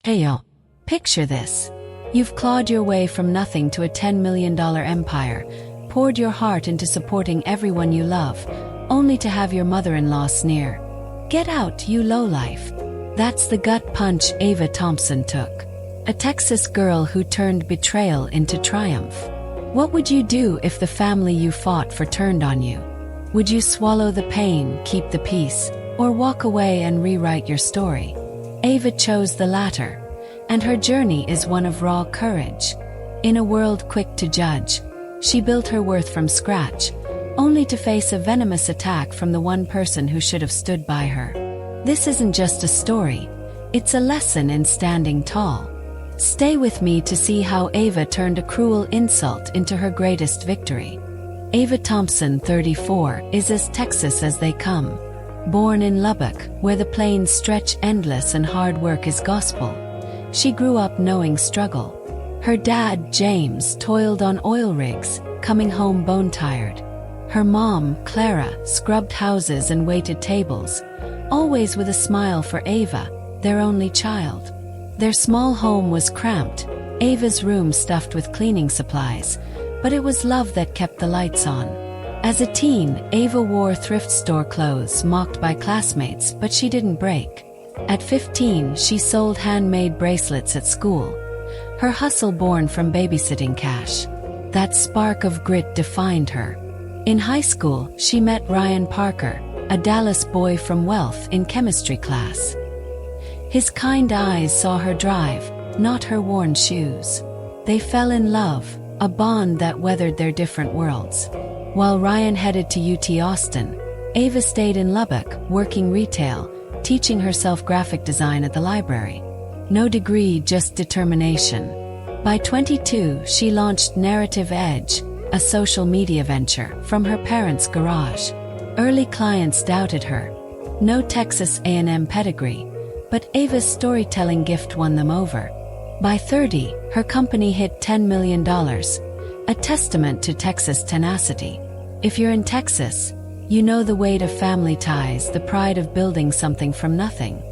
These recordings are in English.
Heyo, picture this. You've clawed your way from nothing to a $10 million empire, poured your heart into supporting everyone you love, only to have your mother-in-law sneer. Get out, you lowlife. That's the gut punch Ava Thompson took. A Texas girl who turned betrayal into triumph. What would you do if the family you fought for turned on you? Would you swallow the pain, keep the peace, or walk away and rewrite your story? Ava chose the latter, and her journey is one of raw courage. In a world quick to judge, she built her worth from scratch, only to face a venomous attack from the one person who should have stood by her. This isn't just a story, it's a lesson in standing tall. Stay with me to see how Ava turned a cruel insult into her greatest victory. Ava Thompson, 34, is as Texas as they come. Born in Lubbock, where the plains stretch endless and hard work is gospel, she grew up knowing struggle. Her dad, James, toiled on oil rigs, coming home bone-tired. Her mom, Clara, scrubbed houses and waited tables, always with a smile for Ava, their only child. Their small home was cramped, Ava's room stuffed with cleaning supplies, but it was love that kept the lights on. As a teen, Ava wore thrift store clothes mocked by classmates, but she didn't break. At 15, she sold handmade bracelets at school, her hustle born from babysitting cash. That spark of grit defined her. In high school, she met Ryan Parker, a Dallas boy from wealth, in chemistry class. His kind eyes saw her drive, not her worn shoes. They fell in love, a bond that weathered their different worlds. While Ryan headed to UT Austin, Ava stayed in Lubbock, working retail, teaching herself graphic design at the library. No degree, just determination. By 22, she launched Narrative Edge, a social media venture, from her parents' garage. Early clients doubted her. No Texas A&M pedigree, but Ava's storytelling gift won them over. By 30, her company hit $10 million, a testament to Texas tenacity. If you're in Texas, you know the weight of family ties, the pride of building something from nothing.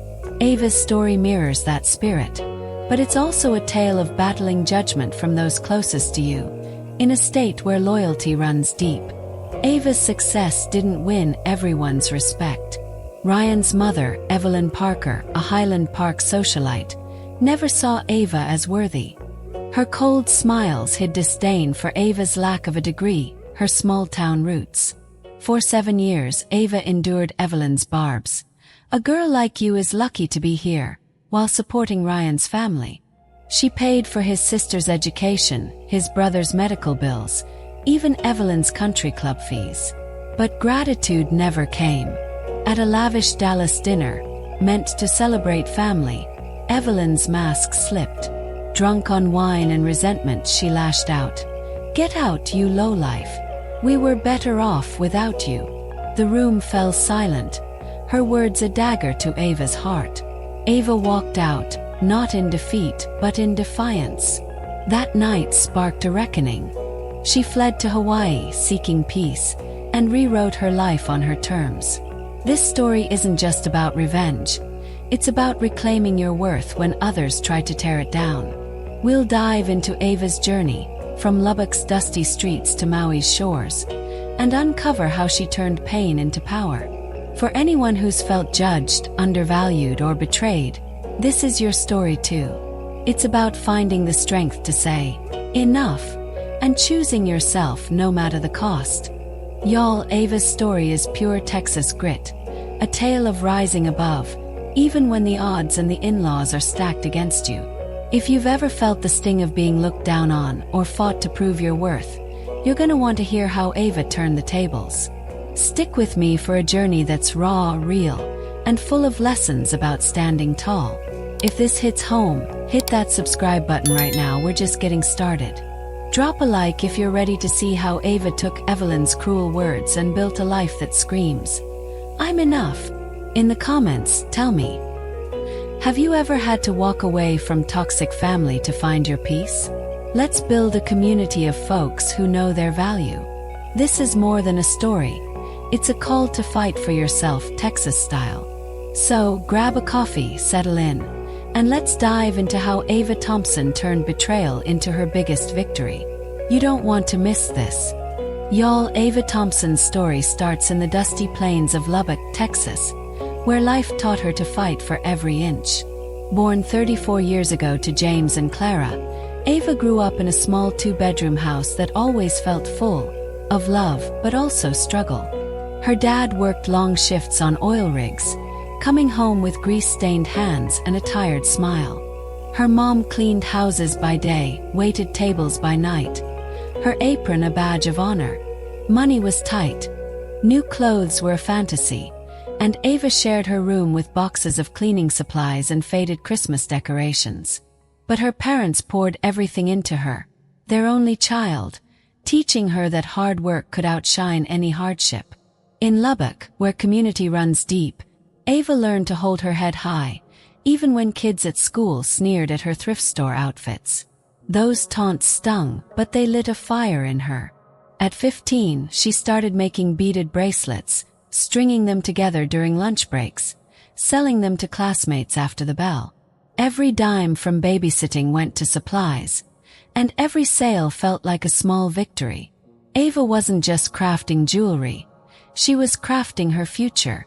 Ava's story mirrors that spirit, but it's also a tale of battling judgment from those closest to you, in a state where loyalty runs deep. Ava's success didn't win everyone's respect. Ryan's mother, Evelyn Parker, a Highland Park socialite, never saw Ava as worthy. Her cold smiles hid disdain for Ava's lack of a degree, her small-town roots. For 7 years, Ava endured Evelyn's barbs. "A girl like you is lucky to be here," while supporting Ryan's family. She paid for his sister's education, his brother's medical bills, even Evelyn's country club fees. But gratitude never came. At a lavish Dallas dinner, meant to celebrate family, Evelyn's mask slipped. Drunk on wine and resentment, she lashed out. "Get out, you lowlife. We were better off without you." The room fell silent, her words a dagger to Ava's heart. Ava walked out, not in defeat, but in defiance. That night sparked a reckoning. She fled to Hawaii, seeking peace, and rewrote her life on her terms. This story isn't just about revenge. It's about reclaiming your worth when others try to tear it down. We'll dive into Ava's journey, from Lubbock's dusty streets to Maui's shores, and uncover how she turned pain into power. For anyone who's felt judged, undervalued, or betrayed, this is your story too. It's about finding the strength to say, "Enough," and choosing yourself no matter the cost. Y'all, Ava's story is pure Texas grit, a tale of rising above, even when the odds and the in-laws are stacked against you. If you've ever felt the sting of being looked down on or fought to prove your worth, you're gonna want to hear how Ava turned the tables. Stick with me for a journey that's raw, real, and full of lessons about standing tall. If this hits home, hit that subscribe button right now. We're just getting started. Drop a like if you're ready to see how Ava took Evelyn's cruel words and built a life that screams, "I'm enough." In the comments, tell me, have you ever had to walk away from toxic family to find your peace? Let's build a community of folks who know their value. This is more than a story. It's a call to fight for yourself, Texas style. So, grab a coffee, settle in, And let's dive into how Ava Thompson turned betrayal into her biggest victory. You don't want to miss this. Y'all, Ava Thompson's story starts in the dusty plains of Lubbock, Texas, where life taught her to fight for every inch. Born 34 years ago to James and Clara, Ava grew up in a small 2-bedroom house that always felt full of love but also struggle. Her dad worked long shifts on oil rigs, coming home with grease-stained hands and a tired smile. Her mom cleaned houses by day, waited tables by night, her apron a badge of honor. Money was tight. New clothes were a fantasy, and Ava shared her room with boxes of cleaning supplies and faded Christmas decorations. But her parents poured everything into her, their only child, teaching her that hard work could outshine any hardship. In Lubbock, where community runs deep, Ava learned to hold her head high, even when kids at school sneered at her thrift store outfits. Those taunts stung, but they lit a fire in her. At 15, she started making beaded bracelets, stringing them together during lunch breaks, selling them to classmates after the bell. Every dime from babysitting went to supplies, and every sale felt like a small victory. Ava wasn't just crafting jewelry, she was crafting her future.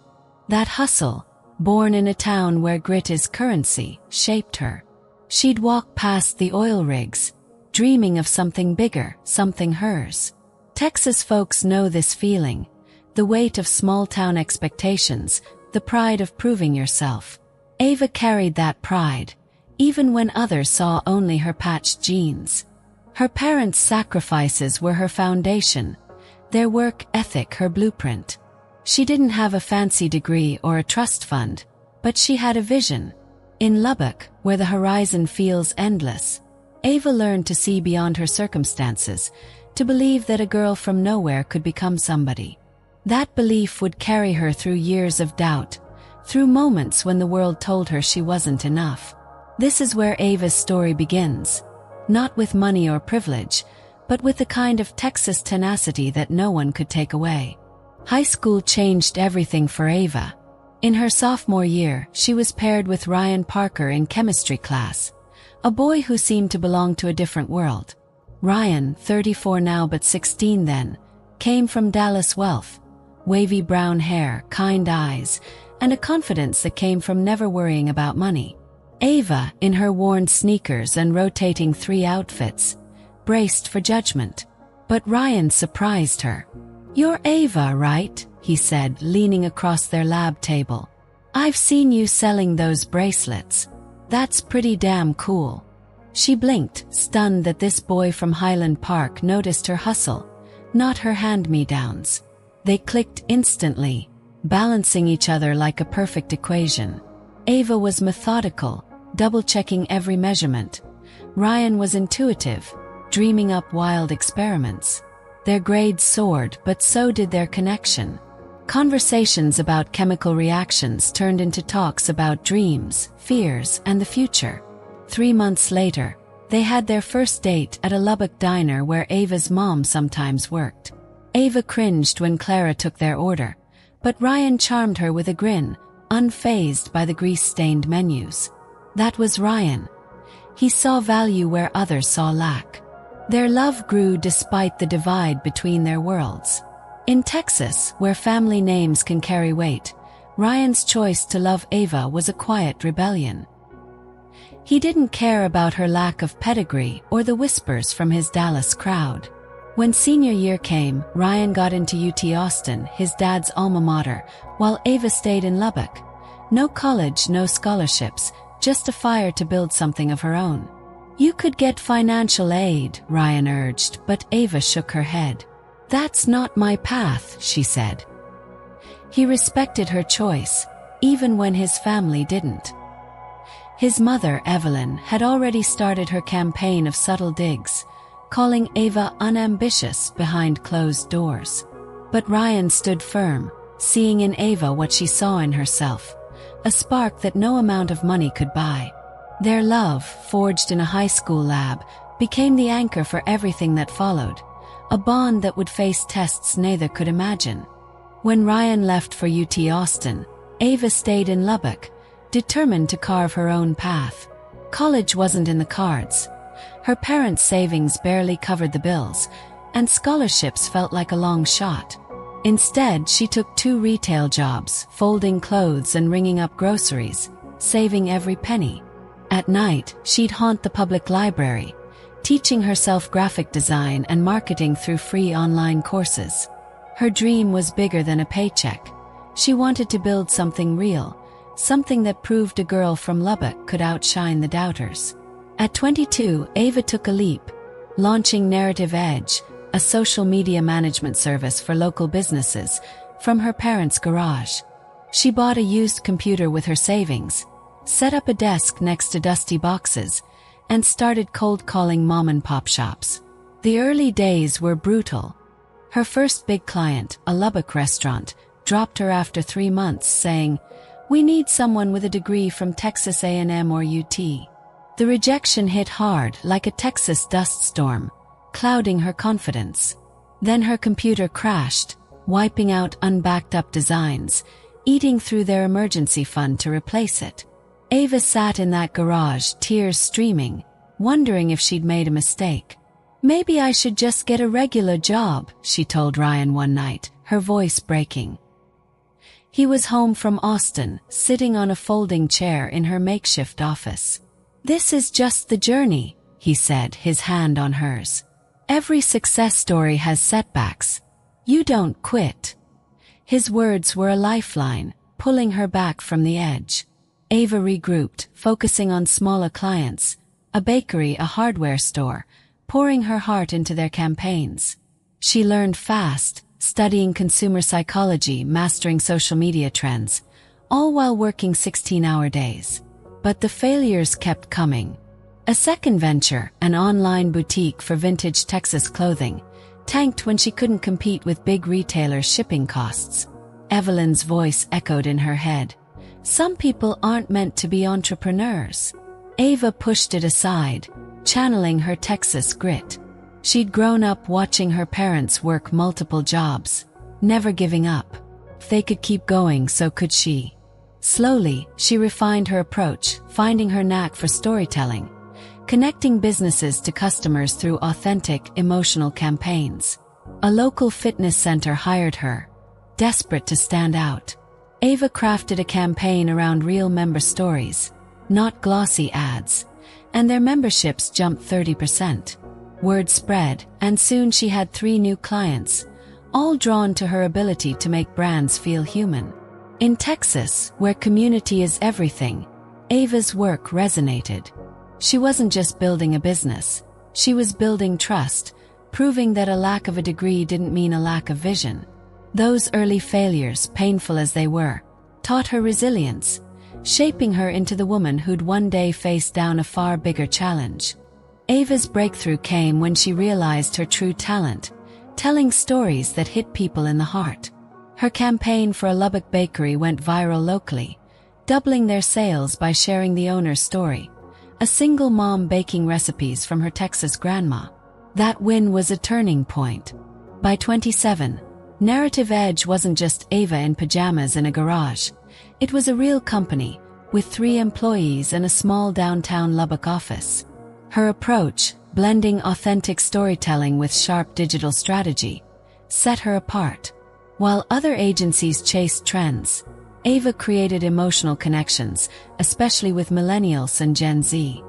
That hustle, born in a town where grit is currency, shaped her. She'd walk past the oil rigs, dreaming of something bigger, something hers. Texas folks know this feeling, the weight of small-town expectations, the pride of proving yourself. Ava carried that pride, even when others saw only her patched jeans. Her parents' sacrifices were her foundation, their work ethic her blueprint. She didn't have a fancy degree or a trust fund, but she had a vision. In Lubbock, where the horizon feels endless, Ava learned to see beyond her circumstances, to believe that a girl from nowhere could become somebody. That belief would carry her through years of doubt, through moments when the world told her she wasn't enough. This is where Ava's story begins, not with money or privilege, but with the kind of Texas tenacity that no one could take away. High school changed everything for Ava. In her sophomore year, she was paired with Ryan Parker in chemistry class, a boy who seemed to belong to a different world. Ryan, 34 now but 16 then, came from Dallas wealth, wavy brown hair, kind eyes, and a confidence that came from never worrying about money. Ava, in her worn sneakers and rotating 3 outfits, braced for judgment. But Ryan surprised her. "You're Ava, right?" he said, leaning across their lab table. "I've seen you selling those bracelets. That's pretty damn cool." She blinked, stunned that this boy from Highland Park noticed her hustle, not her hand-me-downs. They clicked instantly, balancing each other like a perfect equation. Ava was methodical, double-checking every measurement. Ryan was intuitive, dreaming up wild experiments. Their grades soared, but so did their connection. Conversations about chemical reactions turned into talks about dreams, fears, and the future. 3 months later, they had their first date at a Lubbock diner where Ava's mom sometimes worked. Ava cringed when Clara took their order, but Ryan charmed her with a grin, unfazed by the grease-stained menus. That was Ryan. He saw value where others saw lack. Their love grew despite the divide between their worlds. In Texas, where family names can carry weight, Ryan's choice to love Ava was a quiet rebellion. He didn't care about her lack of pedigree or the whispers from his Dallas crowd. When senior year came, Ryan got into UT Austin, his dad's alma mater, while Ava stayed in Lubbock. No college, no scholarships, just a fire to build something of her own. "You could get financial aid," Ryan urged, but Ava shook her head. "That's not my path," she said. He respected her choice, even when his family didn't. His mother, Evelyn, had already started her campaign of subtle digs, calling Ava unambitious behind closed doors. But Ryan stood firm, seeing in Ava what she saw in herself, a spark that no amount of money could buy. Their love, forged in a high school lab, became the anchor for everything that followed, a bond that would face tests neither could imagine. When Ryan left for UT Austin, Ava stayed in Lubbock, determined to carve her own path. College wasn't in the cards. Her parents' savings barely covered the bills, and scholarships felt like a long shot. Instead, she took 2 retail jobs, folding clothes and ringing up groceries, saving every penny. At night, she'd haunt the public library, teaching herself graphic design and marketing through free online courses. Her dream was bigger than a paycheck. She wanted to build something real, something that proved a girl from Lubbock could outshine the doubters. At 22, Ava took a leap, launching Narrative Edge, a social media management service for local businesses, from her parents' garage. She bought a used computer with her savings, set up a desk next to dusty boxes, and started cold calling mom-and-pop shops. The early days were brutal. Her first big client, a Lubbock restaurant, dropped her after 3 months, saying, "We need someone with a degree from Texas A&M or UT." The rejection hit hard, like a Texas dust storm, clouding her confidence. Then her computer crashed, wiping out unbacked-up designs, eating through their emergency fund to replace it. Ava sat in that garage, tears streaming, wondering if she'd made a mistake. "Maybe I should just get a regular job," she told Ryan one night, her voice breaking. He was home from Austin, sitting on a folding chair in her makeshift office. "This is just the journey," he said, his hand on hers. "Every success story has setbacks. You don't quit." His words were a lifeline, pulling her back from the edge. Ava regrouped, focusing on smaller clients, a bakery, a hardware store, pouring her heart into their campaigns. She learned fast, studying consumer psychology, mastering social media trends, all while working 16-hour days. But the failures kept coming. A second venture, an online boutique for vintage Texas clothing, tanked when she couldn't compete with big retailers' shipping costs. Evelyn's voice echoed in her head. "Some people aren't meant to be entrepreneurs." Ava pushed it aside, channeling her Texas grit. She'd grown up watching her parents work multiple jobs, never giving up. If they could keep going, so could she. Slowly, she refined her approach, finding her knack for storytelling, connecting businesses to customers through authentic, emotional campaigns. A local fitness center hired her, desperate to stand out. Ava crafted a campaign around real member stories, not glossy ads, and their memberships jumped 30%. Word spread, and soon she had 3 new clients, all drawn to her ability to make brands feel human. In Texas, where community is everything, Ava's work resonated. She wasn't just building a business, she was building trust, proving that a lack of a degree didn't mean a lack of vision. Those early failures, painful as they were, taught her resilience, shaping her into the woman who'd one day face down a far bigger challenge. Ava's breakthrough came when she realized her true talent, telling stories that hit people in the heart. Her campaign for a Lubbock bakery went viral locally, doubling their sales by sharing the owner's story, a single mom baking recipes from her Texas grandma. That win was a turning point. By 27, Narrative Edge wasn't just Ava in pajamas in a garage. It was a real company, with 3 employees and a small downtown Lubbock office. Her approach, blending authentic storytelling with sharp digital strategy, set her apart. While other agencies chased trends, Ava created emotional connections, especially with millennials and Gen Z.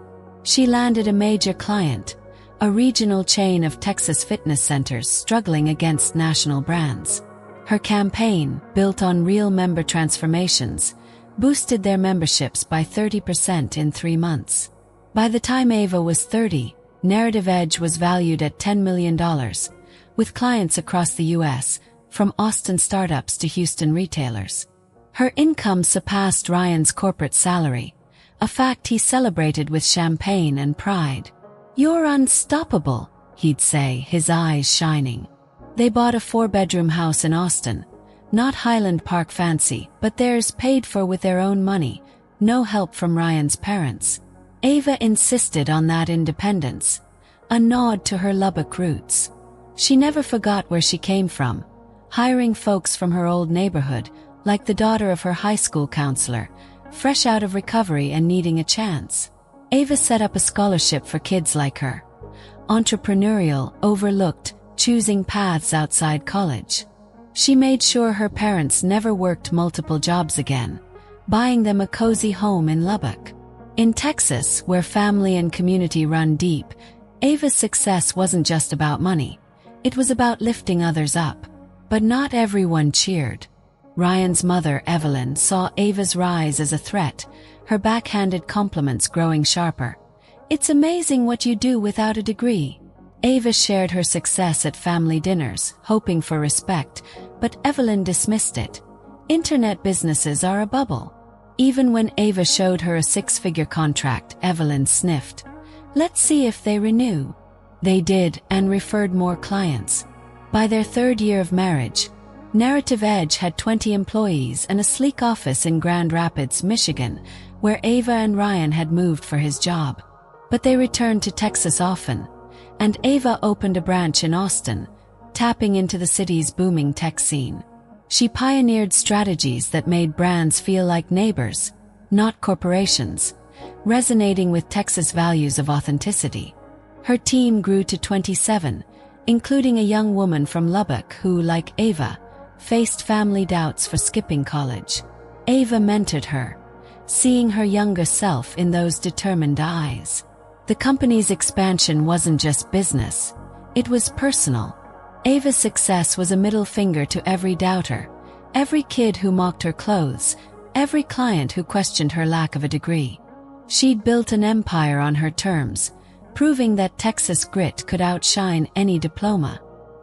She landed a major client, a regional chain of Texas fitness centers struggling against national brands. Her campaign, built on real member transformations, boosted their memberships by 30% in 3 months. By the time Ava was 30, Narrative Edge was valued at $10 million, with clients across the U.S., from Austin startups to Houston retailers. Her income surpassed Ryan's corporate salary, a fact he celebrated with champagne and pride. "You're unstoppable," he'd say, his eyes shining. They bought a 4-bedroom house in Austin, not Highland Park fancy, but theirs paid for with their own money, no help from Ryan's parents. Ava insisted on that independence, a nod to her Lubbock roots. She never forgot where she came from, hiring folks from her old neighborhood, like the daughter of her high school counselor, fresh out of recovery and needing a chance. Ava set up a scholarship for kids like her. Entrepreneurial, overlooked, choosing paths outside college. She made sure her parents never worked multiple jobs again, buying them a cozy home in Lubbock. In Texas, where family and community run deep, Ava's success wasn't just about money. It was about lifting others up. But not everyone cheered. Ryan's mother, Evelyn, saw Ava's rise as a threat, her backhanded compliments growing sharper. "It's amazing what you do without a degree." Ava shared her success at family dinners, hoping for respect, but Evelyn dismissed it. Internet businesses are a bubble. Even when Ava showed her a six-figure contract, Evelyn sniffed. "Let's see if they renew." They did, and referred more clients. By their third year of marriage, Narrative Edge had 20 employees and a sleek office in Grand Rapids, Michigan, where Ava and Ryan had moved for his job. But they returned to Texas often, and Ava opened a branch in Austin, tapping into the city's booming tech scene. She pioneered strategies that made brands feel like neighbors, not corporations, resonating with Texas values of authenticity. Her team grew to 27, including a young woman from Lubbock who, like Ava, faced family doubts for skipping college. Ava mentored her, seeing her younger self in those determined eyes. The company's expansion wasn't just business, it was personal. Ava's success was a middle finger to every doubter, every kid who mocked her clothes, every client who questioned her lack of a degree. She'd built an empire on her terms, proving that Texas grit could outshine any diploma.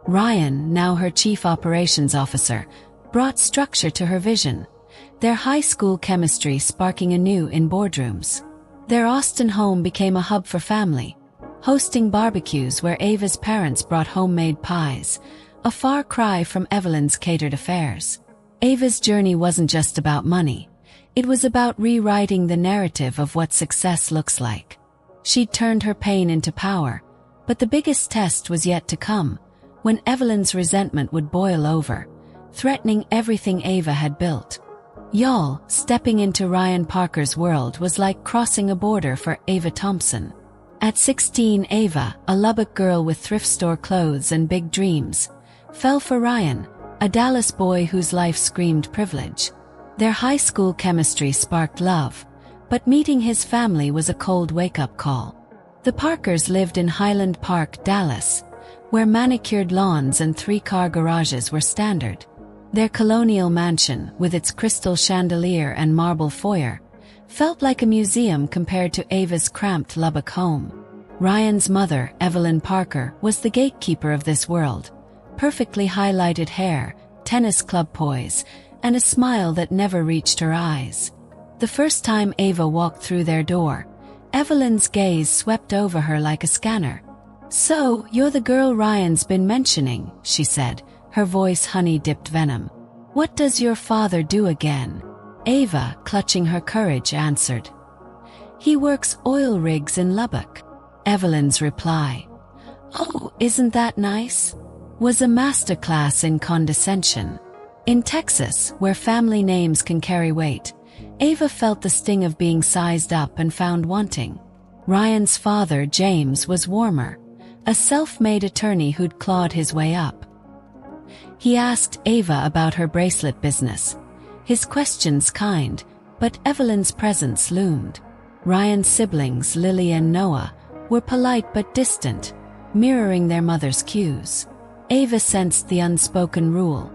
Ryan, now her chief operations officer, brought structure to her vision, their high school chemistry sparking anew in boardrooms. Their Austin home became a hub for family, hosting barbecues where Ava's parents brought homemade pies, a far cry from Evelyn's catered affairs. Ava's journey wasn't just about money, it was about rewriting the narrative of what success looks like. She'd turned her pain into power, but the biggest test was yet to come, when Evelyn's resentment would boil over, threatening everything Ava had built. Y'all, stepping into Ryan Parker's world was like crossing a border for Ava Thompson. At 16, Ava, a Lubbock girl with thrift store clothes and big dreams, fell for Ryan, a Dallas boy whose life screamed privilege. Their high school chemistry sparked love, but meeting his family was a cold wake-up call. The Parkers lived in Highland Park, Dallas, where manicured lawns and three-car garages were standard. Their colonial mansion, with its crystal chandelier and marble foyer, felt like a museum compared to Ava's cramped Lubbock home. Ryan's mother, Evelyn Parker, was the gatekeeper of this world. Perfectly highlighted hair, tennis club poise, and a smile that never reached her eyes. The first time Ava walked through their door, Evelyn's gaze swept over her like a scanner. "So, you're the girl Ryan's been mentioning," she said, her voice honey-dipped venom. "What does your father do again?" Ava, clutching her courage, answered, "He works oil rigs in Lubbock." Evelyn's reply, "Oh, isn't that nice?" was a masterclass in condescension. In Texas, where family names can carry weight, Ava felt the sting of being sized up and found wanting. Ryan's father, James, was warmer, a self-made attorney who'd clawed his way up. He asked Ava about her bracelet business, his questions kind, but Evelyn's presence loomed. Ryan's siblings, Lily and Noah, were polite but distant, mirroring their mother's cues. Ava sensed the unspoken rule.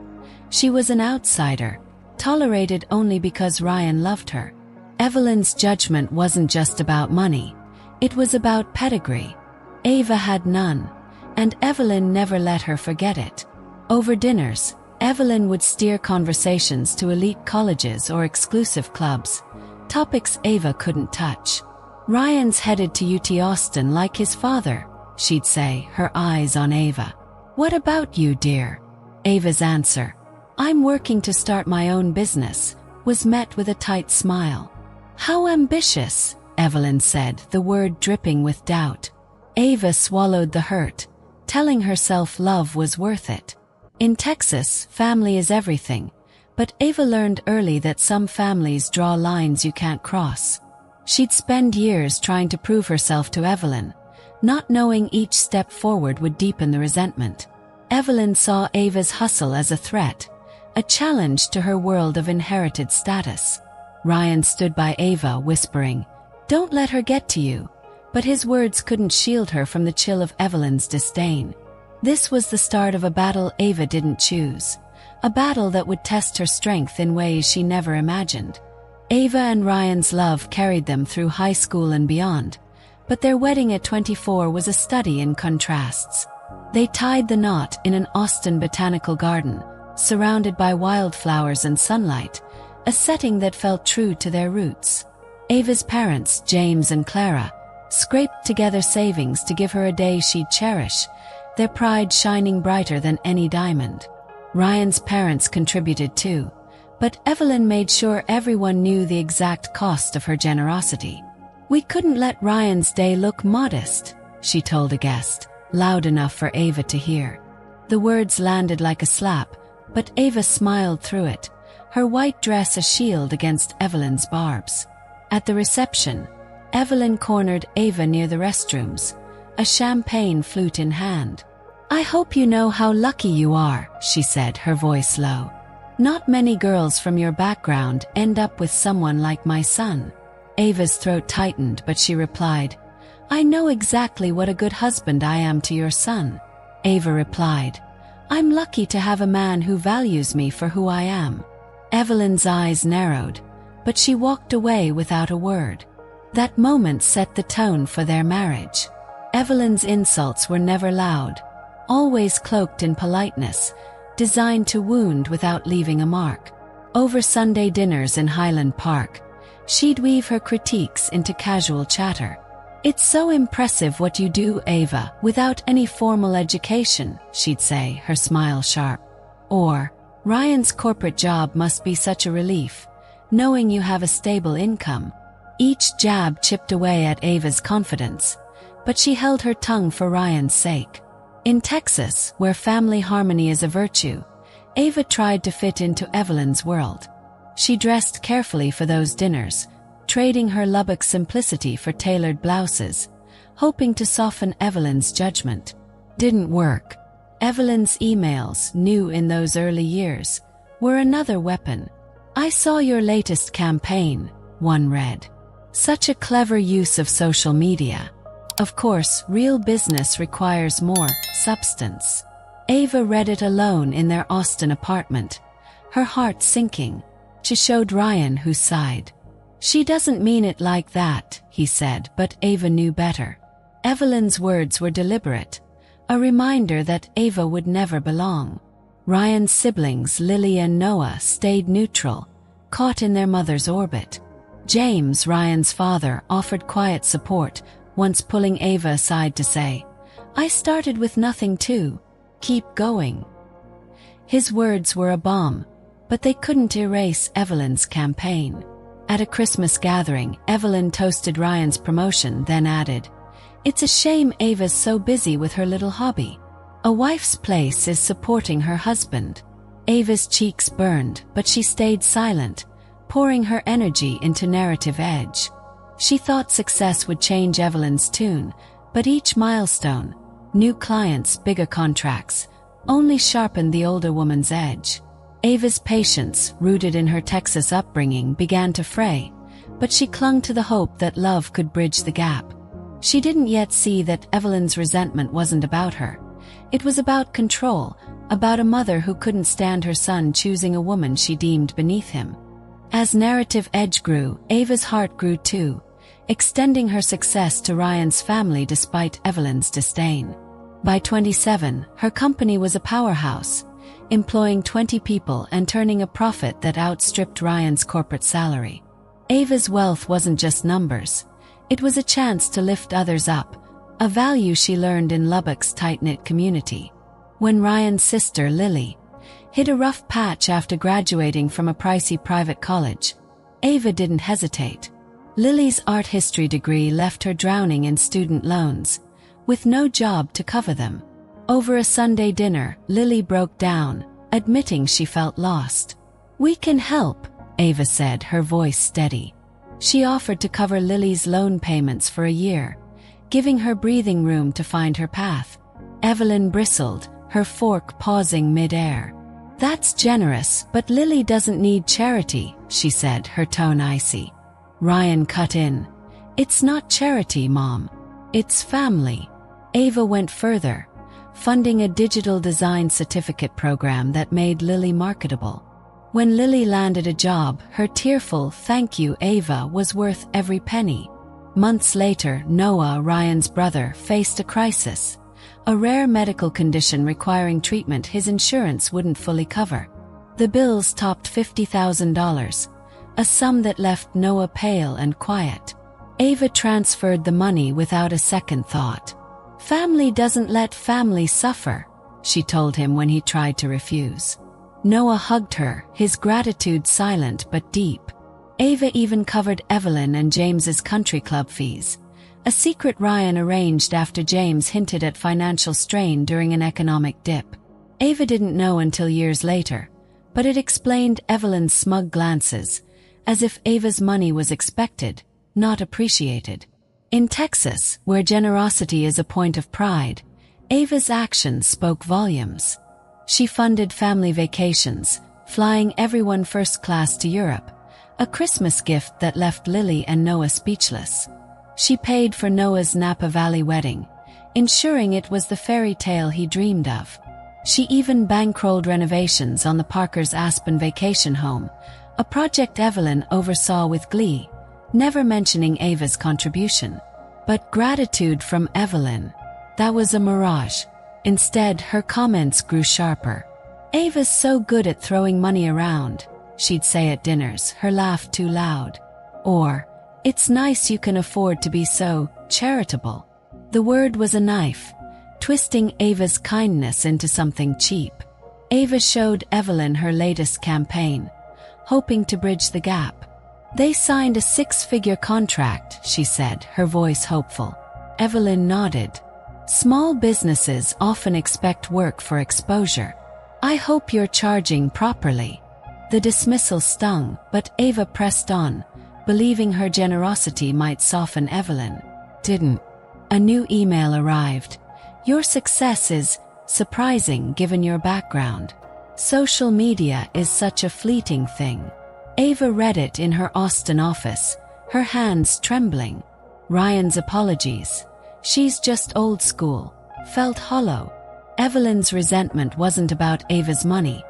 She was an outsider, tolerated only because Ryan loved her. Evelyn's judgment wasn't just about money, it was about pedigree. Ava had none, and Evelyn never let her forget it. Over dinners, Evelyn would steer conversations to elite colleges or exclusive clubs, topics Ava couldn't touch. "Ryan's headed to UT Austin like his father," she'd say, her eyes on Ava. "What about you, dear?" Ava's answer, "I'm working to start my own business," was met with a tight smile. "How ambitious," Evelyn said, the word dripping with doubt. Ava swallowed the hurt, telling herself love was worth it. In Texas, family is everything, But Ava learned early that some families draw lines you can't cross. She'd spend years trying to prove herself to Evelyn, not knowing each step forward would deepen the resentment. Evelyn saw Ava's hustle as a threat, a challenge to her world of inherited status. Ryan stood by Ava, whispering, "Don't let her get to you," but his words couldn't shield her from the chill of Evelyn's disdain. This was the start of a battle Ava didn't choose, a battle that would test her strength in ways she never imagined. Ava and Ryan's love carried them through high school and beyond, but their wedding at 24 was a study in contrasts. They tied the knot in an Austin botanical garden, surrounded by wildflowers and sunlight, a setting that felt true to their roots. Ava's parents, James and Clara, scraped together savings to give her a day she'd cherish, their pride shining brighter than any diamond. Ryan's parents contributed too, but Evelyn made sure everyone knew the exact cost of her generosity. "We couldn't let Ryan's day look modest," she told a guest, loud enough for Ava to hear. The words landed like a slap, but Ava smiled through it, her white dress a shield against Evelyn's barbs. At the reception, Evelyn cornered Ava near the restrooms, a champagne flute in hand. "I hope you know how lucky you are," she said, her voice low. "Not many girls from your background end up with someone like my son." Ava's throat tightened, but she replied, "I know exactly what a good husband I am to your son." Ava replied, "I'm lucky to have a man who values me for who I am." Evelyn's eyes narrowed, but she walked away without a word. That moment set the tone for their marriage. Evelyn's insults were never loud, always cloaked in politeness, designed to wound without leaving a mark. Over Sunday dinners in Highland Park, she'd weave her critiques into casual chatter. "It's so impressive what you do, Ava, without any formal education," she'd say, her smile sharp. Or, "Ryan's corporate job must be such a relief, knowing you have a stable income." Each jab chipped away at Ava's confidence, but she held her tongue for Ryan's sake. In Texas, where family harmony is a virtue, Ava tried to fit into Evelyn's world. She dressed carefully for those dinners, trading her Lubbock simplicity for tailored blouses, hoping to soften Evelyn's judgment. Didn't work. Evelyn's emails, new in those early years, were another weapon. "I saw your latest campaign," one read. "Such a clever use of social media. Of course, real business requires more substance." Ava read it alone in their Austin apartment, her heart sinking. She showed Ryan, who sighed. "She doesn't mean it like that," he said, but Ava knew better. Evelyn's words were deliberate, a reminder that Ava would never belong. Ryan's siblings, Lily and Noah, stayed neutral, caught in their mother's orbit. James, Ryan's father, offered quiet support, once pulling Ava aside to say, "I started with nothing too. Keep going." His words were a bomb, but they couldn't erase Evelyn's campaign. At a Christmas gathering, Evelyn toasted Ryan's promotion, then added, "It's a shame Ava's so busy with her little hobby. A wife's place is supporting her husband." Ava's cheeks burned, but she stayed silent, pouring her energy into narrative edge. She thought success would change Evelyn's tune, but each milestone, new clients, bigger contracts, only sharpened the older woman's edge. Ava's patience, rooted in her Texas upbringing, began to fray, but she clung to the hope that love could bridge the gap. She didn't yet see that Evelyn's resentment wasn't about her. It was about control, about a mother who couldn't stand her son choosing a woman she deemed beneath him. As narrative edge grew, Ava's heart grew too, extending her success to Ryan's family despite Evelyn's disdain. By 27, her company was a powerhouse, employing 20 people and turning a profit that outstripped Ryan's corporate salary. Ava's wealth wasn't just numbers. It was a chance to lift others up, a value she learned in Lubbock's tight-knit community. When Ryan's sister, Lily, hit a rough patch after graduating from a pricey private college, Ava didn't hesitate. Lily's art history degree left her drowning in student loans, with no job to cover them. Over a Sunday dinner, Lily broke down, admitting she felt lost. "We can help," Ava said, her voice steady. She offered to cover Lily's loan payments for a year, giving her breathing room to find her path. Evelyn bristled, her fork pausing mid-air. "That's generous, but Lily doesn't need charity," she said, her tone icy. Ryan cut in. "It's not charity, Mom. It's family." Ava went further, funding a digital design certificate program that made Lily marketable. When Lily landed a job, her tearful "Thank you, Ava" was worth every penny. Months later, Noah, Ryan's brother, faced a crisis. A rare medical condition requiring treatment his insurance wouldn't fully cover. The bills topped $50,000, a sum that left Noah pale and quiet. Ava transferred the money without a second thought. "Family doesn't let family suffer," she told him when he tried to refuse. Noah hugged her, his gratitude silent but deep. Ava even covered Evelyn and James's country club fees, a secret Ryan arranged after James hinted at financial strain during an economic dip. Ava didn't know until years later, but it explained Evelyn's smug glances, as if Ava's money was expected, not appreciated. In Texas, where generosity is a point of pride, Ava's actions spoke volumes. She funded family vacations, flying everyone first class to Europe, a Christmas gift that left Lily and Noah speechless. She paid for Noah's Napa Valley wedding, ensuring it was the fairy tale he dreamed of. She even bankrolled renovations on the Parkers' Aspen vacation home, a project Evelyn oversaw with glee, never mentioning Ava's contribution. But gratitude from Evelyn, that was a mirage. Instead, her comments grew sharper. "Ava's so good at throwing money around," she'd say at dinners, her laugh too loud. Or, "It's nice you can afford to be so charitable." The word was a knife, twisting Ava's kindness into something cheap. Ava showed Evelyn her latest campaign, hoping to bridge the gap. "They signed a 6-figure contract," she said, her voice hopeful. Evelyn nodded. "Small businesses often expect work for exposure. I hope you're charging properly." The dismissal stung, but Ava pressed on, believing her generosity might soften Evelyn. Didn't. A new email arrived. "Your success is surprising given your background. Social media is such a fleeting thing." Ava read it in her Austin office, her hands trembling. Ryan's apologies. "She's just old school," felt hollow. Evelyn's resentment wasn't about Ava's money.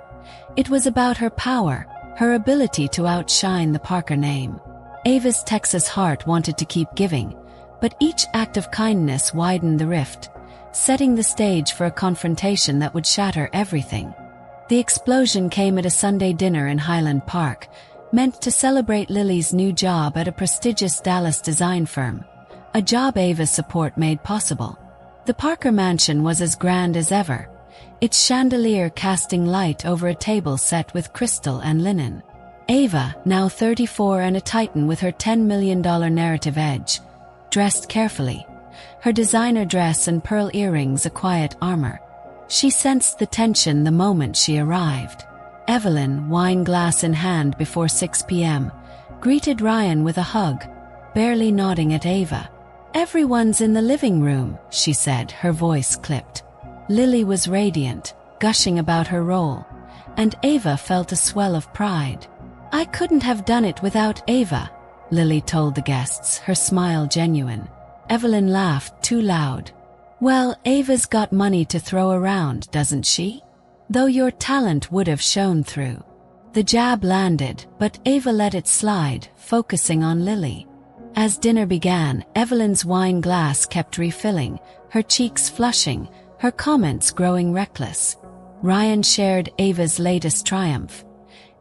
It was about her power, her ability to outshine the Parker name. Ava's Texas heart wanted to keep giving, but each act of kindness widened the rift, setting the stage for a confrontation that would shatter everything. The explosion came at a Sunday dinner in Highland Park, meant to celebrate Lily's new job at a prestigious Dallas design firm, a job Ava's support made possible. The Parker mansion was as grand as ever, its chandelier casting light over a table set with crystal and linen. Ava, now 34 and a titan with her $10 million narrative edge, dressed carefully, her designer dress and pearl earrings a quiet armor. She sensed the tension the moment she arrived. Evelyn, wine glass in hand before 6 p.m., greeted Ryan with a hug, barely nodding at Ava. "Everyone's in the living room," she said, her voice clipped. Lily was radiant, gushing about her role, and Ava felt a swell of pride. "I couldn't have done it without Ava," Lily told the guests, her smile genuine. Evelyn laughed too loud. "Well, Ava's got money to throw around, doesn't she? Though your talent would have shown through." The jab landed, but Ava let it slide, focusing on Lily. As dinner began, Evelyn's wine glass kept refilling, her cheeks flushing, her comments growing reckless. Ryan shared Ava's latest triumph.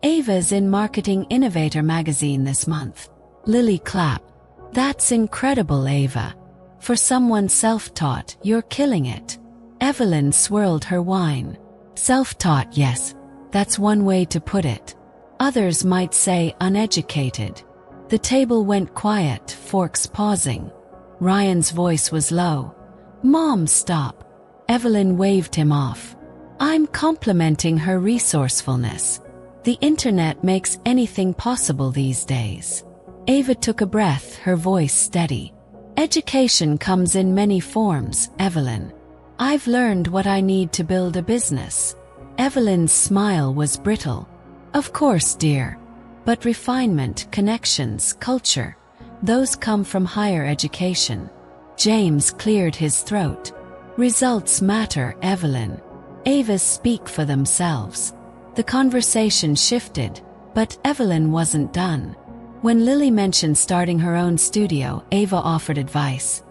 "Ava's in Marketing Innovator magazine this month." Lily clapped. "That's incredible, Ava. For someone self-taught, you're killing it." Evelyn swirled her wine. "Self-taught, yes. That's one way to put it. Others might say uneducated." The table went quiet, forks pausing. Ryan's voice was low. "Mom, stop." Evelyn waved him off. "I'm complimenting her resourcefulness." The internet makes anything possible these days. Ava took a breath, her voice steady. Education comes in many forms, Evelyn. I've learned what I need to build a business. Evelyn's smile was brittle. Of course, dear. But refinement, connections, culture, those come from higher education. James cleared his throat. Results matter, Evelyn. Ava's speak for themselves. The conversation shifted, but Evelyn wasn't done. When Lily mentioned starting her own studio, Ava offered advice.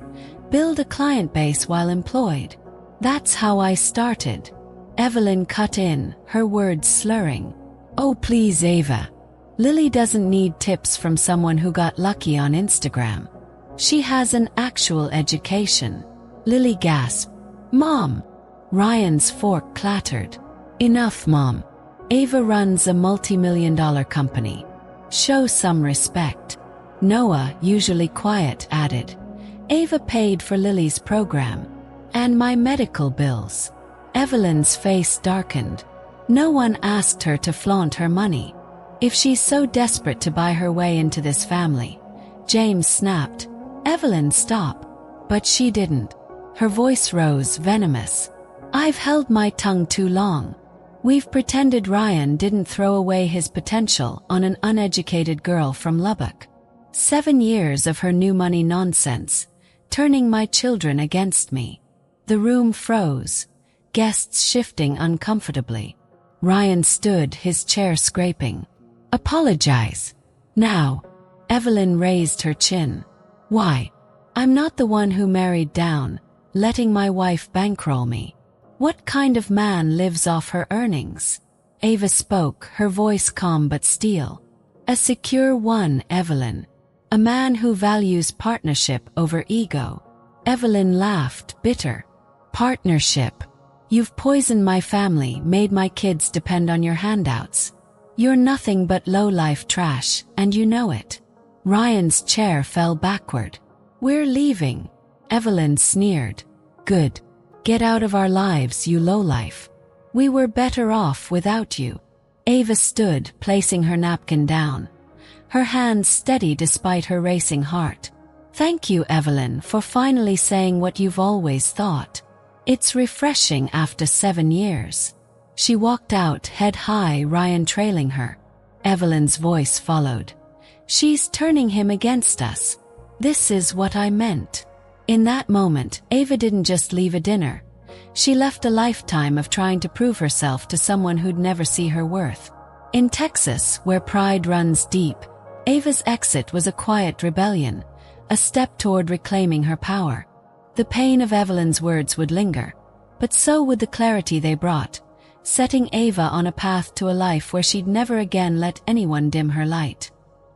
Build a client base while employed. That's how I started. Evelyn cut in, her words slurring. Oh please, Ava. Lily doesn't need tips from someone who got lucky on Instagram. She has an actual education. Lily gasped. Mom! Ryan's fork clattered. Enough, Mom. Ava runs a multi-million-dollar company. Show some respect. Noah, usually quiet, added. Ava paid for Lily's program. And my medical bills. Evelyn's face darkened. No one asked her to flaunt her money. If she's so desperate to buy her way into this family. James snapped. Evelyn, stop. But she didn't. Her voice rose, venomous. I've held my tongue too long. We've pretended Ryan didn't throw away his potential on an uneducated girl from Lubbock. 7 years of her new money nonsense, turning my children against me. The room froze, guests shifting uncomfortably. Ryan stood, his chair scraping. Apologize. Now. Evelyn raised her chin. Why? I'm not the one who married down, letting my wife bankroll me. What kind of man lives off her earnings? Ava spoke, her voice calm but steel. A secure one, Evelyn. A man who values partnership over ego. Evelyn laughed, bitter. Partnership. You've poisoned my family, made my kids depend on your handouts. You're nothing but low-life trash, and you know it. Ryan's chair fell backward. We're leaving. Evelyn sneered. Good. Get out of our lives, you lowlife. We were better off without you. Ava stood, placing her napkin down. Her hands steady despite her racing heart. Thank you, Evelyn, for finally saying what you've always thought. It's refreshing after 7 years. She walked out, head high, Ryan trailing her. Evelyn's voice followed. She's turning him against us. This is what I meant. In that moment, Ava didn't just leave a dinner. She left a lifetime of trying to prove herself to someone who'd never see her worth. In Texas, where pride runs deep, Ava's exit was a quiet rebellion, a step toward reclaiming her power. The pain of Evelyn's words would linger, but so would the clarity they brought, setting Ava on a path to a life where she'd never again let anyone dim her light.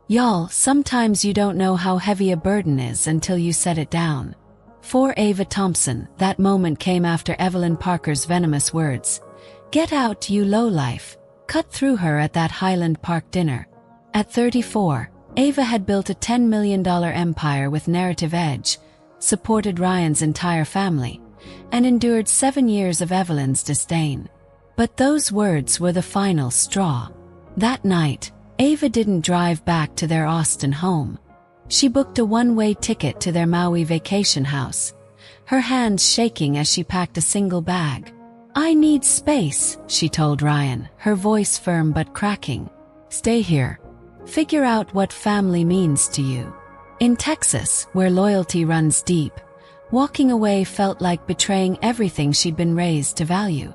Y'all, sometimes you don't know how heavy a burden is until you set it down. For Ava Thompson, that moment came after Evelyn Parker's venomous words. Get out, you lowlife, cut through her at that Highland Park dinner. At 34, Ava had built a $10 million empire with narrative edge, supported Ryan's entire family, and endured 7 years of Evelyn's disdain. But those words were the final straw. That night, Ava didn't drive back to their Austin home. She booked a one-way ticket to their Maui vacation house, her hands shaking as she packed a single bag. I need space, she told Ryan, her voice firm but cracking. Stay here. Figure out what family means to you. In Texas, where loyalty runs deep, walking away felt like betraying everything she'd been raised to value.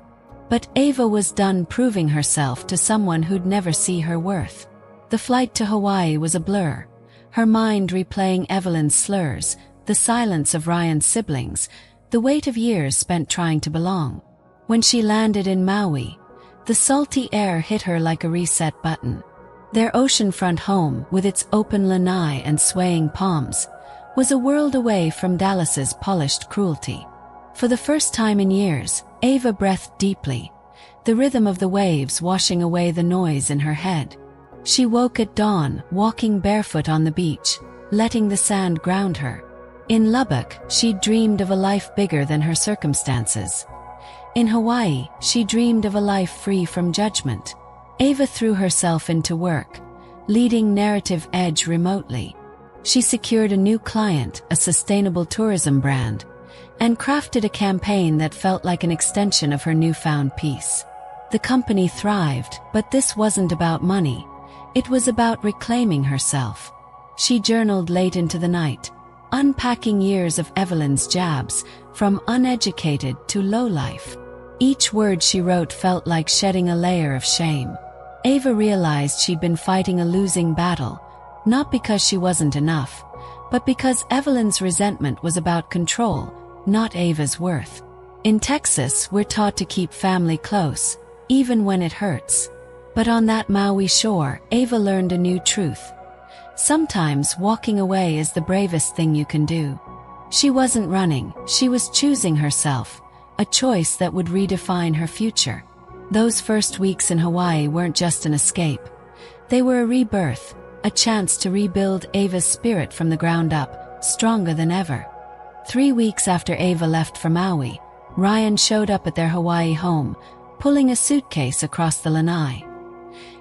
But Ava was done proving herself to someone who'd never see her worth. The flight to Hawaii was a blur, her mind replaying Evelyn's slurs, the silence of Ryan's siblings, the weight of years spent trying to belong. When she landed in Maui, the salty air hit her like a reset button. Their oceanfront home, with its open lanai and swaying palms, was a world away from Dallas's polished cruelty. For the first time in years, Ava breathed deeply, the rhythm of the waves washing away the noise in her head. She woke at dawn, walking barefoot on the beach, letting the sand ground her. In Lubbock, she dreamed of a life bigger than her circumstances. In Hawaii, she dreamed of a life free from judgment. Ava threw herself into work, leading Narrative Edge remotely. She secured a new client, a sustainable tourism brand, and crafted a campaign that felt like an extension of her newfound peace. The company thrived, but this wasn't about money. It was about reclaiming herself. She journaled late into the night, unpacking years of Evelyn's jabs, from uneducated to lowlife. Each word she wrote felt like shedding a layer of shame. Ava realized she'd been fighting a losing battle, not because she wasn't enough, but because Evelyn's resentment was about control, not Ava's worth. In Texas, we're taught to keep family close, even when it hurts. But on that Maui shore, Ava learned a new truth. Sometimes walking away is the bravest thing you can do. She wasn't running, she was choosing herself, a choice that would redefine her future. Those first weeks in Hawaii weren't just an escape. They were a rebirth, a chance to rebuild Ava's spirit from the ground up, stronger than ever. 3 weeks after Ava left for Maui, Ryan showed up at their Hawaii home, pulling a suitcase across the lanai.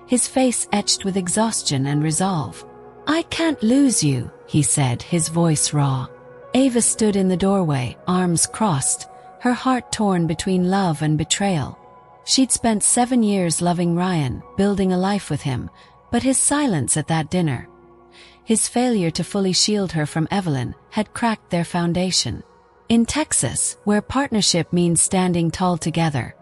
His face etched with exhaustion and resolve. "I can't lose you," he said, his voice raw. Ava stood in the doorway, arms crossed, her heart torn between love and betrayal. She'd spent 7 years loving Ryan, building a life with him, but his silence at that dinner, his failure to fully shield her from Evelyn, had cracked their foundation. In Texas, where partnership means standing tall together,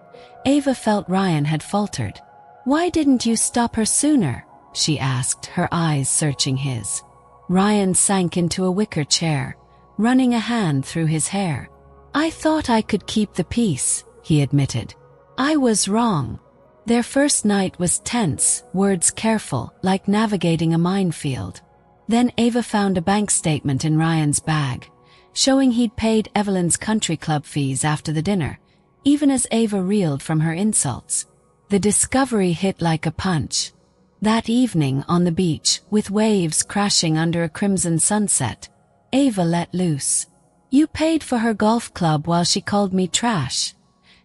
Ava felt Ryan had faltered. "Why didn't you stop her sooner?" she asked, her eyes searching his. Ryan sank into a wicker chair, running a hand through his hair. "I thought I could keep the peace," he admitted. "I was wrong." Their first night was tense, words careful, like navigating a minefield. Then Ava found a bank statement in Ryan's bag, showing he'd paid Evelyn's country club fees after the dinner, even as Ava reeled from her insults. The discovery hit like a punch. That evening on the beach, with waves crashing under a crimson sunset, Ava let loose. "You paid for her golf club while she called me trash,"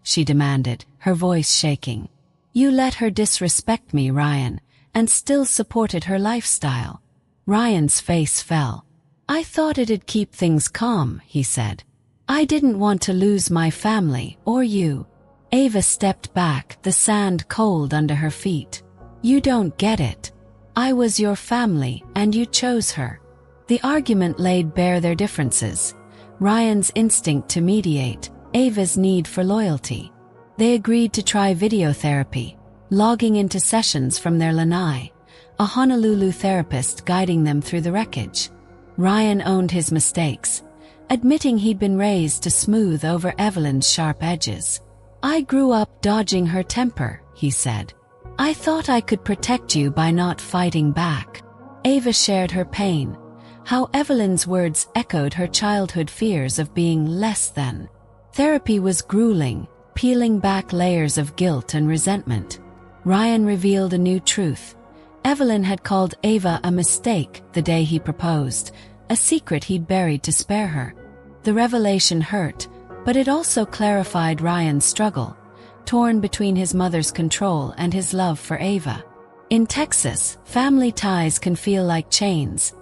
she demanded, her voice shaking. "You let her disrespect me, Ryan, and still supported her lifestyle." Ryan's face fell. "I thought it'd keep things calm," he said. "I didn't want to lose my family, or you." Ava stepped back, the sand cold under her feet. "You don't get it. I was your family, and you chose her." The argument laid bare their differences. Ryan's instinct to mediate, Ava's need for loyalty. They agreed to try video therapy, logging into sessions from their lanai, a Honolulu therapist guiding them through the wreckage. Ryan owned his mistakes, admitting he'd been raised to smooth over Evelyn's sharp edges. "I grew up dodging her temper," he said. "I thought I could protect you by not fighting back." Ava shared her pain, how Evelyn's words echoed her childhood fears of being less than. Therapy was grueling, peeling back layers of guilt and resentment. Ryan revealed a new truth. Evelyn had called Ava a mistake the day he proposed, a secret he'd buried to spare her. The revelation hurt, but it also clarified Ryan's struggle, torn between his mother's control and his love for Ava. In Texas, family ties can feel like chains,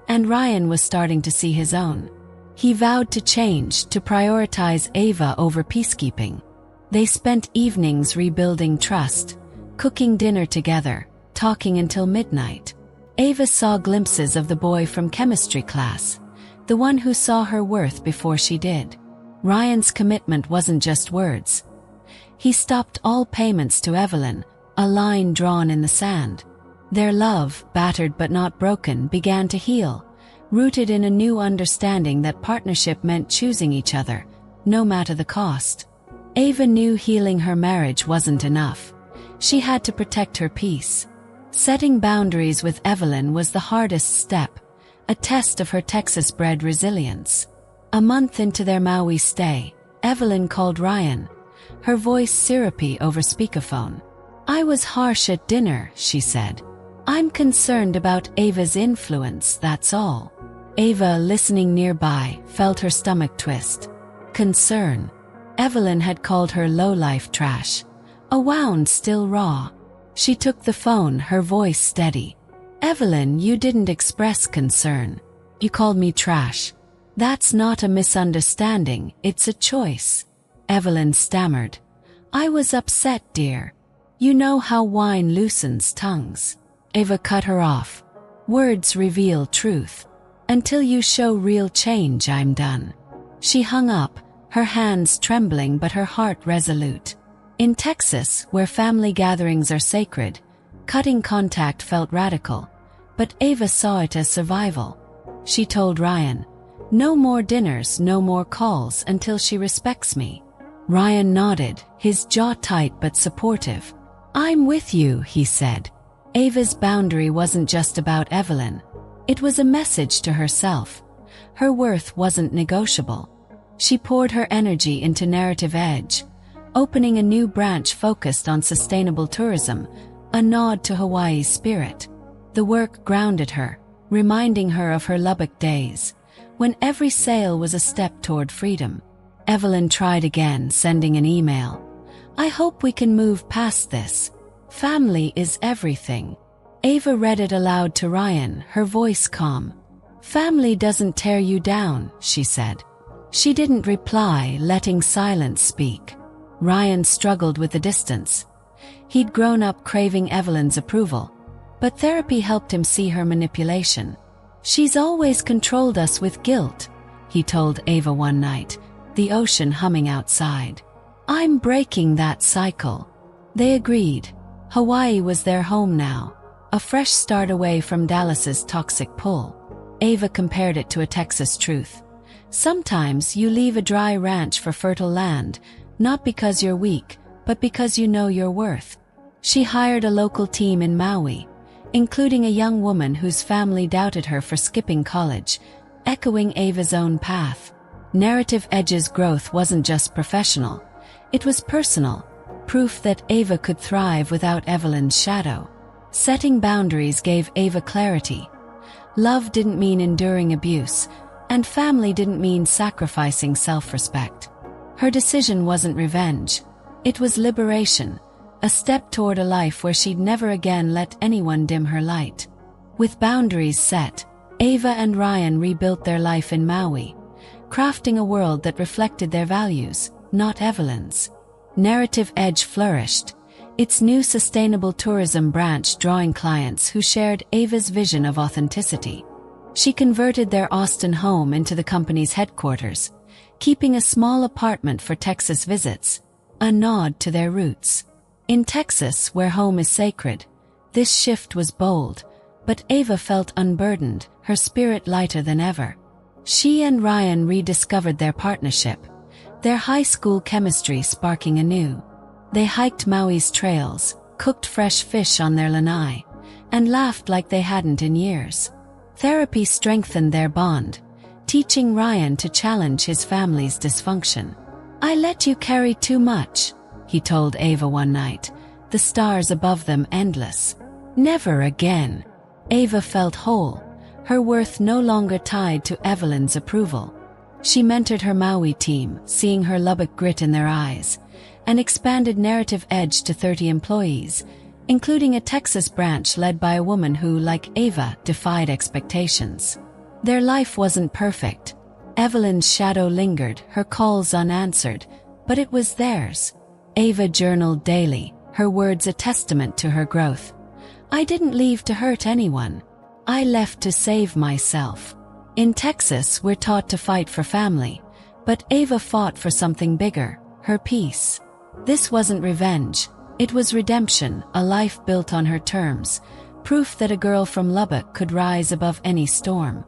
and Ryan was starting to see his own. He vowed to change, to prioritize Ava over peacekeeping. They spent evenings rebuilding trust, cooking dinner together, talking until midnight. Ava saw glimpses of the boy from chemistry class, the one who saw her worth before she did. Ryan's commitment wasn't just words. He stopped all payments to Evelyn, a line drawn in the sand. Their love, battered but not broken, began to heal, rooted in a new understanding that partnership meant choosing each other, no matter the cost. Ava knew healing her marriage wasn't enough. She had to protect her peace. Setting boundaries with Evelyn was the hardest step, a test of her Texas-bred resilience. A month into their Maui stay, Evelyn called Ryan, her voice syrupy over speakerphone. "I was harsh at dinner," she said. "I'm concerned about Ava's influence, that's all." Ava, listening nearby, felt her stomach twist. Concern. Evelyn had called her lowlife trash, a wound still raw. She took the phone, her voice steady. "Evelyn, you didn't express concern. You called me trash. That's not a misunderstanding, it's a choice." Evelyn stammered. "I was upset, dear. You know how wine loosens tongues." Ava cut her off. "Words reveal truth. Until you show real change, I'm done." She hung up, her hands trembling but her heart resolute. In Texas, where family gatherings are sacred, cutting contact felt radical, but Ava saw it as survival. She told Ryan, "No more dinners, no more calls until she respects me." Ryan nodded, his jaw tight but supportive. "I'm with you," he said. Ava's boundary wasn't just about Evelyn. It was a message to herself. Her worth wasn't negotiable. She poured her energy into Narrative Edge, opening a new branch focused on sustainable tourism, a nod to Hawaii's spirit. The work grounded her, reminding her of her Lubbock days, when every sale was a step toward freedom. Evelyn tried again, sending an email. "I hope we can move past this. Family is everything." Ava read it aloud to Ryan, her voice calm. "Family doesn't tear you down," she said. She didn't reply, letting silence speak. Ryan struggled with the distance. He'd grown up craving Evelyn's approval, but therapy helped him see her manipulation. "She's always controlled us with guilt," he told Ava one night, the ocean humming outside. "I'm breaking that cycle." They agreed. Hawaii was their home now, a fresh start away from Dallas's toxic pull. Ava compared it to a Texas truth. Sometimes you leave a dry ranch for fertile land, not because you're weak, but because you know your worth. She hired a local team in Maui, including a young woman whose family doubted her for skipping college, echoing Ava's own path. Narrative Edge's growth wasn't just professional, it was personal, proof that Ava could thrive without Evelyn's shadow. Setting boundaries gave Ava clarity. Love didn't mean enduring abuse, and family didn't mean sacrificing self-respect. Her decision wasn't revenge. It was liberation, a step toward a life where she'd never again let anyone dim her light. With boundaries set, Ava and Ryan rebuilt their life in Maui, crafting a world that reflected their values, not Evelyn's. Narrative Edge flourished, its new sustainable tourism branch drawing clients who shared Ava's vision of authenticity. She converted their Austin home into the company's headquarters, keeping a small apartment for Texas visits, a nod to their roots. In Texas, where home is sacred, this shift was bold, but Ava felt unburdened, her spirit lighter than ever. She and Ryan rediscovered their partnership, their high school chemistry sparking anew. They hiked Maui's trails, cooked fresh fish on their lanai, and laughed like they hadn't in years. Therapy strengthened their bond, teaching Ryan to challenge his family's dysfunction. "I let you carry too much," he told Ava one night, the stars above them endless. "Never again." Ava felt whole, her worth no longer tied to Evelyn's approval. She mentored her Maui team, seeing her Lubbock grit in their eyes, and expanded Narrative Edge to 30 employees, including a Texas branch led by a woman who, like Ava, defied expectations. Their life wasn't perfect. Evelyn's shadow lingered, her calls unanswered, but it was theirs. Ava journaled daily, her words a testament to her growth. "I didn't leave to hurt anyone. I left to save myself." In Texas, we're taught to fight for family, but Ava fought for something bigger, her peace. This wasn't revenge. It was redemption, a life built on her terms, proof that a girl from Lubbock could rise above any storm.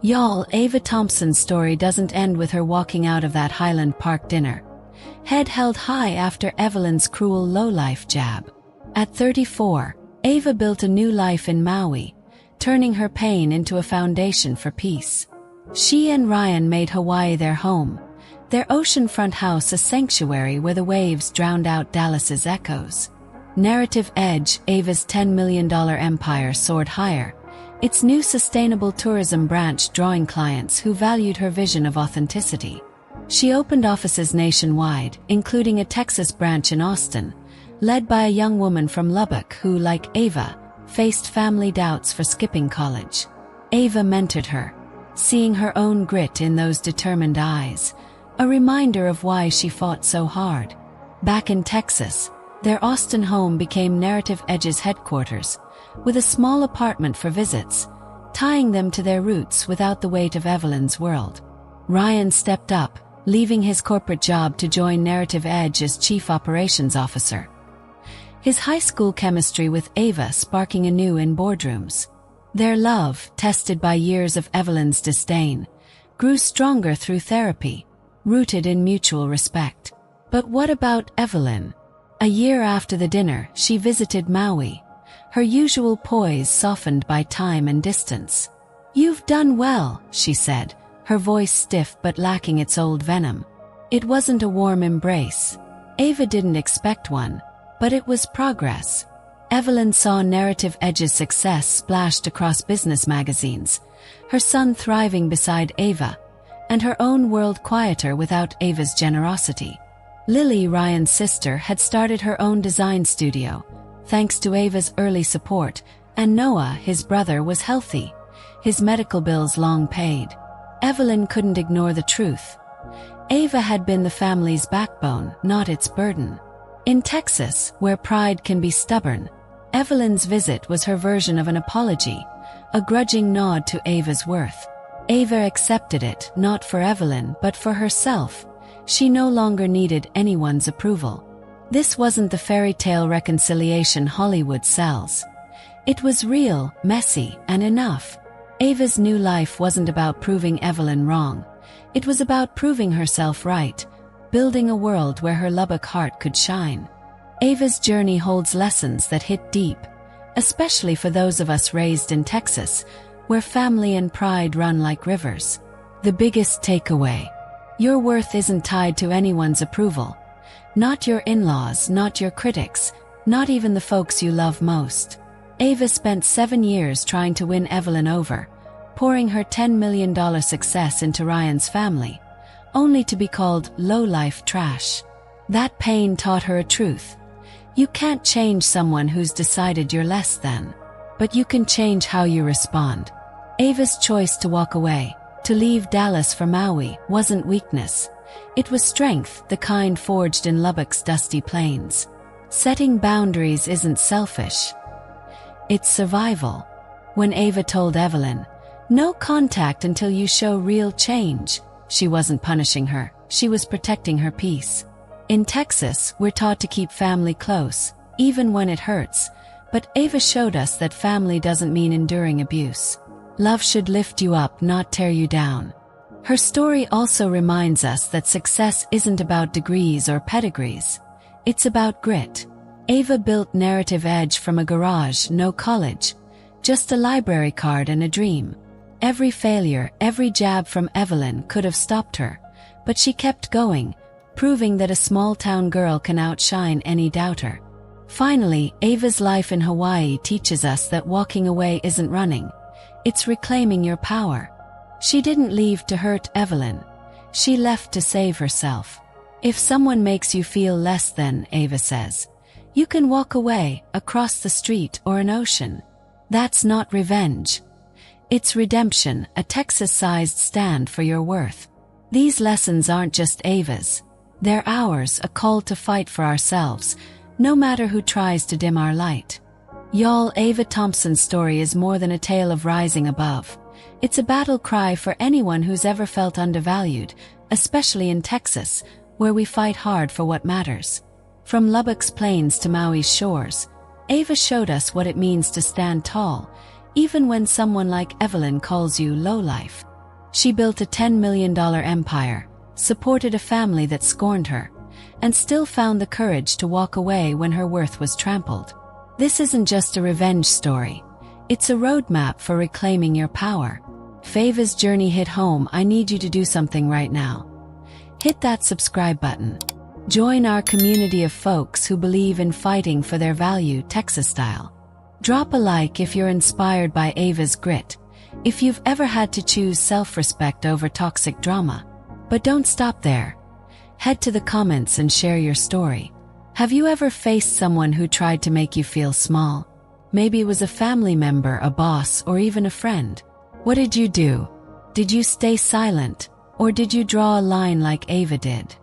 Y'all, Ava Thompson's story doesn't end with her walking out of that Highland Park dinner, head held high after Evelyn's cruel lowlife jab. At 34, Ava built a new life in Maui, turning her pain into a foundation for peace. She and Ryan made Hawaii their home, their oceanfront house a sanctuary where the waves drowned out Dallas's echoes. Narrative Edge, Ava's $10 million empire, soared higher, its new sustainable tourism branch drawing clients who valued her vision of authenticity. She opened offices nationwide, including a Texas branch in Austin, led by a young woman from Lubbock who, like Ava, faced family doubts for skipping college. Ava mentored her, seeing her own grit in those determined eyes, a reminder of why she fought so hard. Back in Texas, their Austin home became Narrative Edge's headquarters, with a small apartment for visits, tying them to their roots without the weight of Evelyn's world. Ryan stepped up, leaving his corporate job to join Narrative Edge as Chief Operations Officer. His high school chemistry with Ava sparking anew in boardrooms. Their love, tested by years of Evelyn's disdain, grew stronger through therapy, rooted in mutual respect. But what about Evelyn? A year after the dinner, she visited Maui, her usual poise softened by time and distance. "You've done well," she said, her voice stiff but lacking its old venom. It wasn't a warm embrace. Ava didn't expect one, but it was progress. Evelyn saw Narrative Edge's success splashed across business magazines, her son thriving beside Ava, and her own world quieter without Ava's generosity. Lily, Ryan's sister, had started her own design studio, thanks to Ava's early support, and Noah, his brother, was healthy, his medical bills long paid. Evelyn couldn't ignore the truth. Ava had been the family's backbone, not its burden. In Texas, where pride can be stubborn, Evelyn's visit was her version of an apology, a grudging nod to Ava's worth. Ava accepted it, not for Evelyn but for herself. She no longer needed anyone's approval. This wasn't the fairy tale reconciliation Hollywood sells. It was real, messy, and enough. Ava's new life wasn't about proving Evelyn wrong. It was about proving herself right, building a world where her Lubbock heart could shine. Ava's journey holds lessons that hit deep, especially for those of us raised in Texas, where family and pride run like rivers. The biggest takeaway: your worth isn't tied to anyone's approval. Not your in-laws, not your critics, not even the folks you love most. Ava spent 7 years trying to win Evelyn over, pouring her $10 million success into Ryan's family, only to be called lowlife trash. That pain taught her a truth. You can't change someone who's decided you're less than, but you can change how you respond. Ava's choice to walk away, to leave Dallas for Maui, wasn't weakness. It was strength, the kind forged in Lubbock's dusty plains. Setting boundaries isn't selfish. It's survival. When Ava told Evelyn, "No contact until you show real change," she wasn't punishing her, she was protecting her peace. In Texas, we're taught to keep family close, even when it hurts, but Ava showed us that family doesn't mean enduring abuse. Love should lift you up, not tear you down. Her story also reminds us that success isn't about degrees or pedigrees. It's about grit. Ava built Narrative Edge from a garage, no college, just a library card and a dream. Every failure, every jab from Evelyn could have stopped her, but she kept going, proving that a small-town girl can outshine any doubter. Finally, Ava's life in Hawaii teaches us that walking away isn't running. It's reclaiming your power. She didn't leave to hurt Evelyn. She left to save herself. If someone makes you feel less than, Ava says, you can walk away, across the street or an ocean. That's not revenge. It's redemption, a Texas-sized stand for your worth. These lessons aren't just Ava's. They're ours, a call to fight for ourselves, no matter who tries to dim our light. Y'all, Ava Thompson's story is more than a tale of rising above. It's a battle cry for anyone who's ever felt undervalued, especially in Texas, where we fight hard for what matters. From Lubbock's plains to Maui's shores, Ava showed us what it means to stand tall, even when someone like Evelyn calls you lowlife. She built a $10 million empire, supported a family that scorned her, and still found the courage to walk away when her worth was trampled. This isn't just a revenge story. It's a roadmap for reclaiming your power. If Ava's journey hit home, I need you to do something right now. Hit that subscribe button. Join our community of folks who believe in fighting for their value Texas style. Drop a like if you're inspired by Ava's grit, if you've ever had to choose self-respect over toxic drama. But don't stop there. Head to the comments and share your story. Have you ever faced someone who tried to make you feel small? Maybe it was a family member, a boss, or even a friend. What did you do? Did you stay silent, or did you draw a line like Ava did?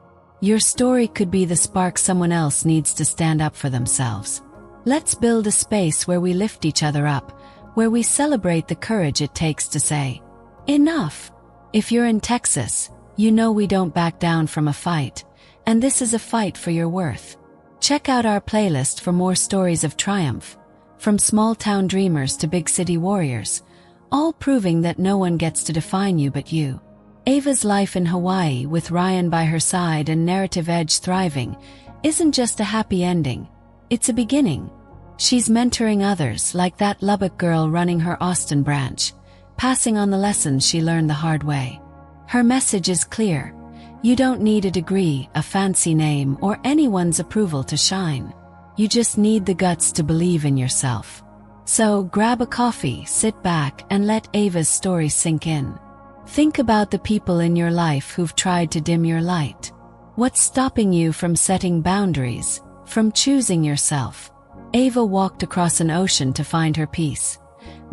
Your story could be the spark someone else needs to stand up for themselves. Let's build a space where we lift each other up, where we celebrate the courage it takes to say, enough. If you're in Texas, you know we don't back down from a fight, and this is a fight for your worth. Check out our playlist for more stories of triumph, from small-town dreamers to big-city warriors, all proving that no one gets to define you but you. Ava's life in Hawaii, with Ryan by her side and Narrative Edge thriving, isn't just a happy ending, it's a beginning. She's mentoring others, like that Lubbock girl running her Austin branch, passing on the lessons she learned the hard way. Her message is clear. You don't need a degree, a fancy name, or anyone's approval to shine. You just need the guts to believe in yourself. So grab a coffee, sit back, and let Ava's story sink in. Think about the people in your life who've tried to dim your light. What's stopping you from setting boundaries, from choosing yourself? Ava walked across an ocean to find her peace.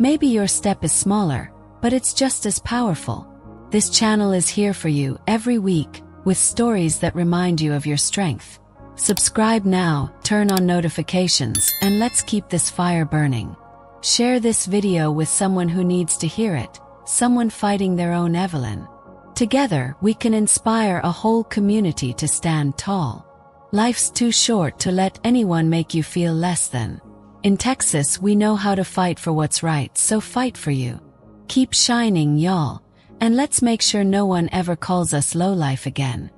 Maybe your step is smaller, but it's just as powerful. This channel is here for you every week, with stories that remind you of your strength. Subscribe now, turn on notifications, and let's keep this fire burning. Share this video with someone who needs to hear it, someone fighting their own Evelyn. Together, we can inspire a whole community to stand tall. Life's too short to let anyone make you feel less than. In Texas, we know how to fight for what's right, so fight for you. Keep shining, y'all. And let's make sure no one ever calls us lowlife again.